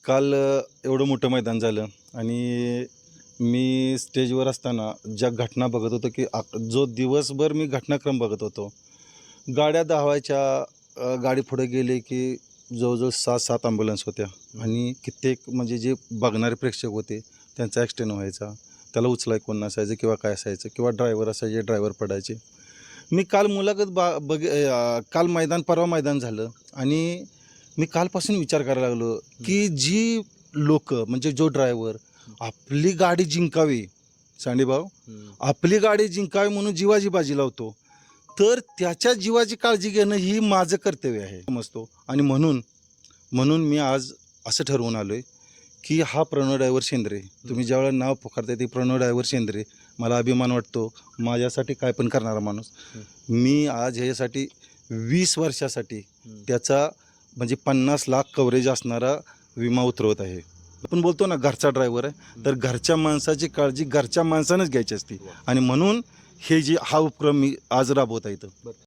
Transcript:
काल एवढं मोठं मैदान झालं आणि मी स्टेजवर असताना ज्या घटना बघत होतो की जो दिवसभर मी घटनाक्रम बघत होतो. गाड्या धावायच्या, गाडी पुढे गेली की जवळजवळ 6-7 ॲम्ब्युलन्स होत्या आणि कित्येक म्हणजे जे बघणारे प्रेक्षक होते त्यांचा ॲक्सिडेंट व्हायचा. त्याला उचलाय कोण नसायचं किंवा काय असायचं किंवा ड्रायव्हर असायचे, ड्रायव्हर पडायचे. मी काल मुलाखत काल परवा मैदान झालं आणि मी कालपासून विचार करायला लागलो की जी लोकं म्हणजे जो ड्रायव्हर आपली गाडी जिंकावी, सांडेभाऊ, आपली गाडी जिंकावी म्हणून जीवाची बाजी लावतो, तर त्याच्या जीवाची काळजी घेणं ही माझं कर्तव्य आहे समजतो. आणि म्हणून म्हणून मी आज असं ठरवून आलो आहे की हा प्रणव ड्रायव्हर शेंद्रे, तुम्ही ज्यावेळेला नाव पुकारताय ते प्रणव ड्रायव्हर शेंद्रे, मला अभिमान वाटतो. माझ्यासाठी काय पण करणारा माणूस. मी आज ह्याच्यासाठी 20 वर्षासाठी त्याचा म्हणजे 50 लाख कव्हरेज असणारा विमा उतरवत आहे. आपण बोलतो ना घरचा ड्रायव्हर आहे, तर घरच्या माणसाची काळजी घरच्या माणसानंच घ्यायची असते आणि म्हणून हा उपक्रम मी आज राबवत आहे.